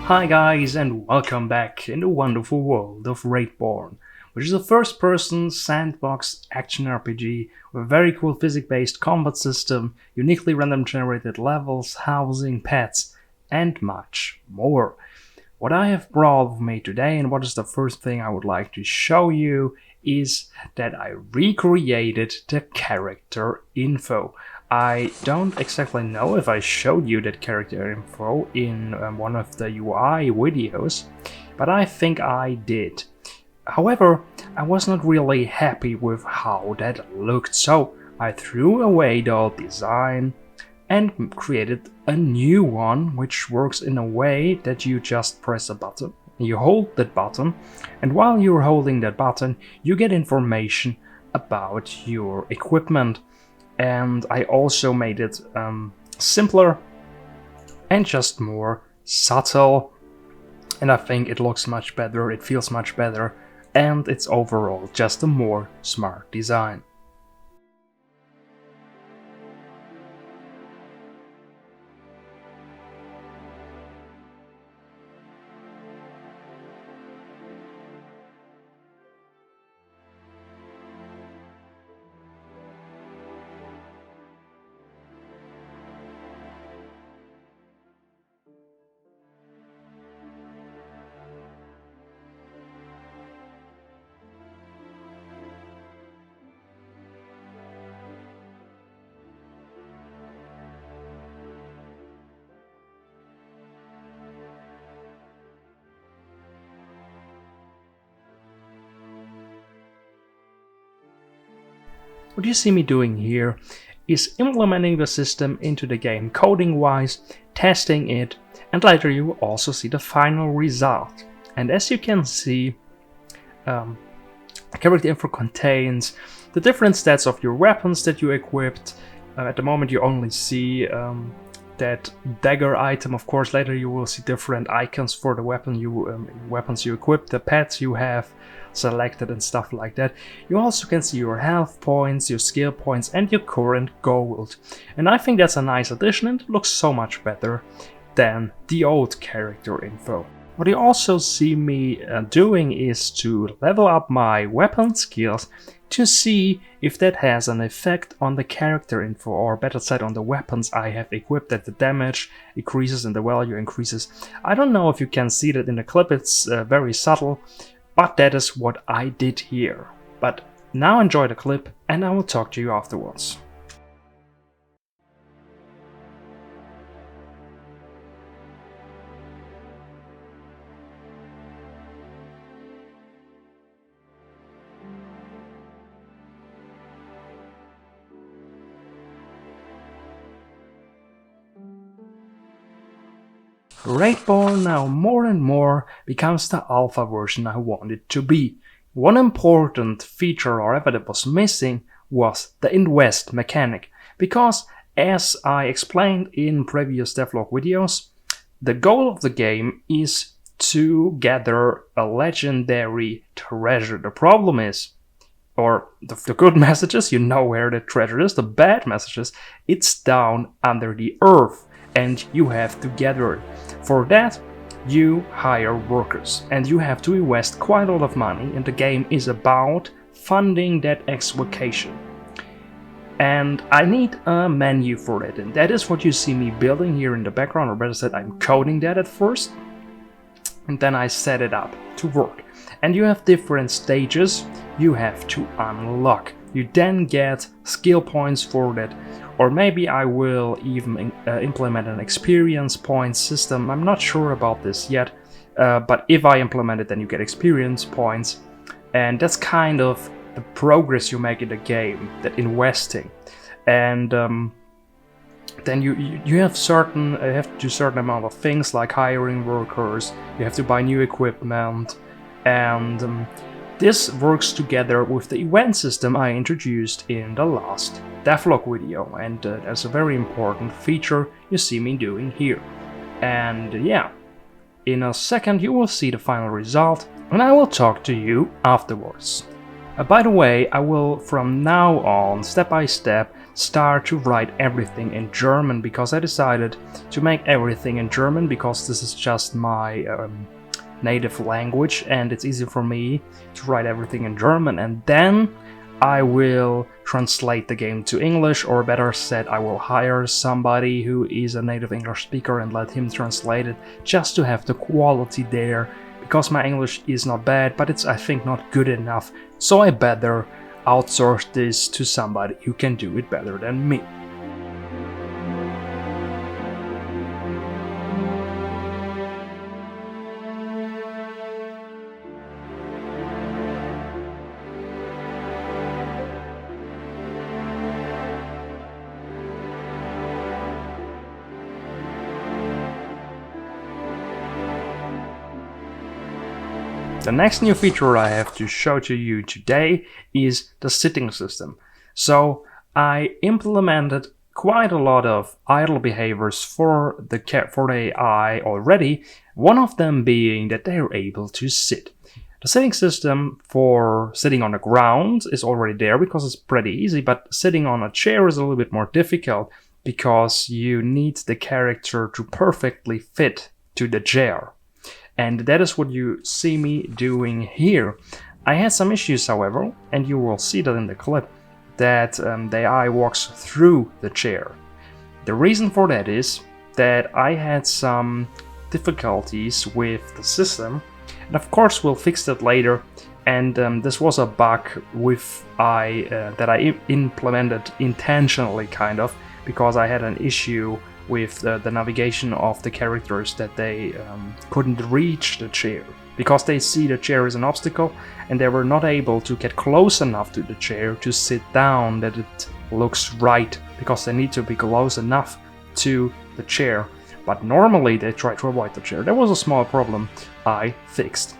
Hi guys, and welcome back in the wonderful world of Raidborn, which is a first-person sandbox action RPG with a very cool physics-based combat system, uniquely random-generated levels, housing, pets, and much more. What I have brought with me today, and what is the first thing I would like to show you, is that I recreated the character info. I don't exactly know if I showed you that character info in one of the UI videos, but I think I did. However, I was not really happy with how that looked, so I threw away the old design and created a new one which works in a way that you just press a button, you hold that button, and while you're holding that button you get information about your equipment. And I also made it simpler and just more subtle, and I think it looks much better, it feels much better, and it's overall just a more smart design. What you see me doing here is implementing the system into the game coding-wise, testing it, and later you will also see the final result. And as you can see, character info contains the different stats of your weapons that you equipped. At the moment you only see that dagger item. Of course, later you will see different icons for the weapons you equip, the pets you have selected and stuff like that. You also can see your health points, your skill points, and your current gold. And I think that's a nice addition, and it looks so much better than the old character info. What you also see me doing is to level up my weapon skills to see if that has an effect on the character info, or better said on the weapons I have equipped, that the damage increases and the value increases. I don't know if you can see that in the clip, it's very subtle, but that is what I did here. But now enjoy the clip and I will talk to you afterwards. Raidborn now more and more becomes the alpha version I want it to be. One important feature, or ever, that was missing was the invest mechanic, because as I explained in previous Devlog videos, the goal of the game is to gather a legendary treasure. The problem is, or the good messages, you know where the treasure is. The bad messages, it's down under the earth and you have to gather it. For that, you hire workers and you have to invest quite a lot of money, and the game is about funding that exvacation. And I need a menu for it, and that is what you see me building here in the background, or better said, I'm coding that at first, and then I set it up to work. And you have different stages you have to unlock. You then get skill points for that, or maybe I will even implement an experience point system. I'm not sure about this yet, but if I implement it, then you get experience points, and that's kind of the progress you make in the game, that investing. And then you have to do certain amount of things like hiring workers. You have to buy new equipment, and this works together with the event system I introduced in the last Devlog video, and that's a very important feature you see me doing here. And yeah, in a second you will see the final result, and I will talk to you afterwards. By the way, I will from now on, step by step, start to write everything in German, because I decided to make everything in German because this is just my native language and it's easy for me to write everything in German, and then I will translate the game to English, or better said, I will hire somebody who is a native English speaker and let him translate it, just to have the quality there, because my English is not bad, but it's, I think, not good enough, so I better outsource this to somebody who can do it better than me. The next new feature I have to show to you today is the sitting system. So I implemented quite a lot of idle behaviors for the AI already, one of them being that they are able to sit. The sitting system for sitting on the ground is already there because it's pretty easy, but sitting on a chair is a little bit more difficult because you need the character to perfectly fit to the chair. And that is what you see me doing here. I had some issues, however, and you will see that in the clip, that the AI walks through the chair. The reason for that is that I had some difficulties with the system, and of course we'll fix that later. And this was a bug that I implemented intentionally, kind of, because I had an issue with the navigation of the characters, that they couldn't reach the chair because they see the chair as an obstacle and they were not able to get close enough to the chair to sit down that it looks right, because they need to be close enough to the chair, but normally they try to avoid the chair. There was a small problem I fixed.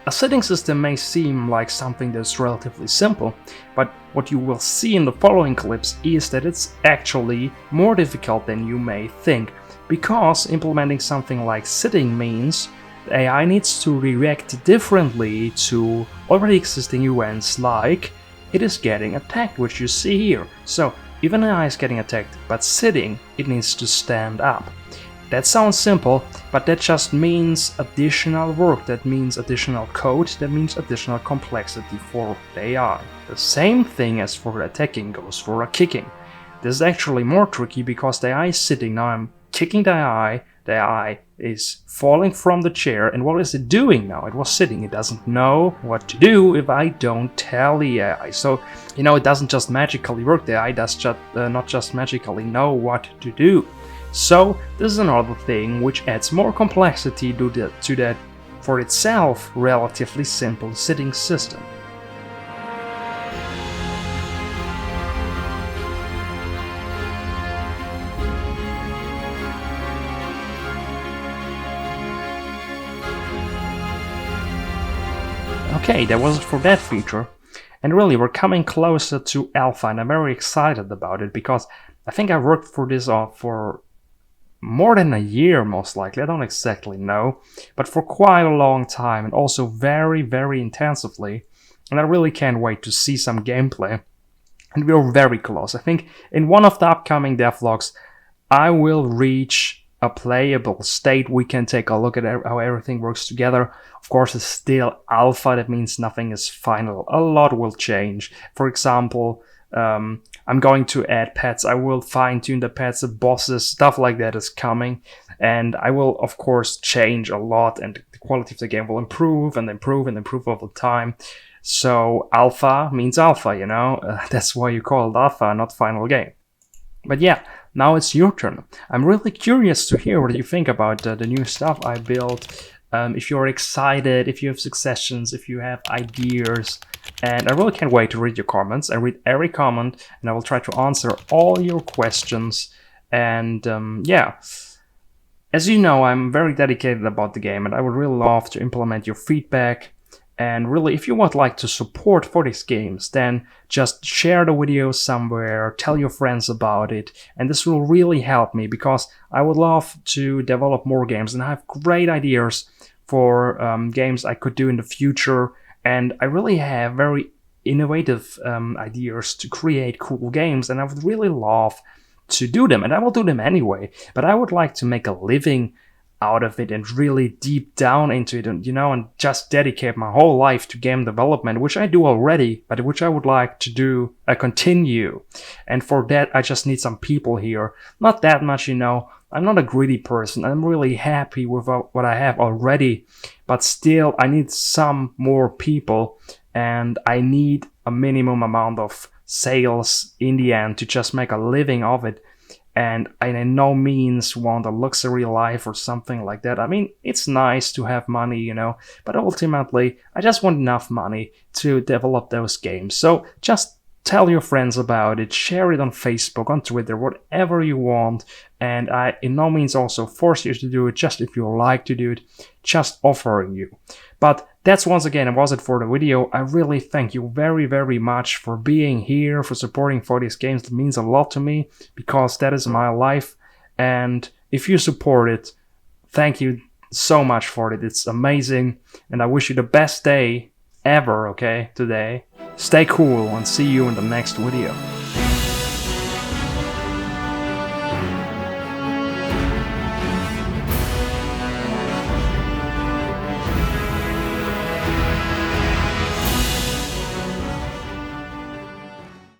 A sitting system may seem like something that's relatively simple, but what you will see in the following clips is that it's actually more difficult than you may think, because implementing something like sitting means the AI needs to react differently to already existing events, like it is getting attacked, which you see here. So even the AI is getting attacked, but sitting, it needs to stand up. That sounds simple, but that just means additional work, that means additional code, that means additional complexity for the AI. The same thing as for attacking goes for a kicking. This is actually more tricky because the AI is sitting, now I'm kicking the AI is falling from the chair, and what is it doing now? It was sitting, it doesn't know what to do if I don't tell the AI. So, it doesn't just magically work, the AI does not just magically know what to do. So this is another thing which adds more complexity to that for itself relatively simple sitting system. Okay, that was it for that feature. And really, we're coming closer to alpha, and I'm very excited about it because I think I worked for this for more than a year, most likely. I don't exactly know, but for quite a long time, and also very, very intensively. And I really can't wait to see some gameplay. And we're very close. I think in one of the upcoming devlogs, I will reach a playable state. We can take a look at how everything works together. Of course, it's still alpha. That means nothing is final. A lot will change. For example, I'm going to add pets. I will fine-tune the pets, the bosses, stuff like that is coming. And I will, of course, change a lot, and the quality of the game will improve and improve and improve all the time. So alpha means alpha, that's why you call it alpha, not final game. But yeah, now it's your turn. I'm really curious to hear what you think about the new stuff I built. If you're excited, if you have suggestions, if you have ideas. And I really can't wait to read your comments. I read every comment and I will try to answer all your questions. And yeah, as you know, I'm very dedicated about the game and I would really love to implement your feedback. And really, if you would like to support for these games, then just share the video somewhere, tell your friends about it, and this will really help me because I would love to develop more games and I have great ideas for games I could do in the future, and I really have very innovative ideas to create cool games, and I would really love to do them, and I will do them anyway, but I would like to make a living out of it and really deep down into it, and and just dedicate my whole life to game development, which I do already, but which I would like to do continue. And for that I just need some people here. Not that much, I'm not a greedy person. I'm really happy with what I have already, but still I need some more people, and I need a minimum amount of sales in the end to just make a living of it. And I in no means want a luxury life or something like that. I mean, it's nice to have money, but ultimately I just want enough money to develop those games. So just tell your friends about it, share it on Facebook, on Twitter, whatever you want. And I in no means also force you to do it, just if you like to do it, just offering you. But that's once again was it for the video. I really thank you very, very much for being here, for supporting for these games. It means a lot to me, because that is my life. And if you support it, thank you so much for it. It's amazing. And I wish you the best day ever, okay, today. Stay cool and see you in the next video.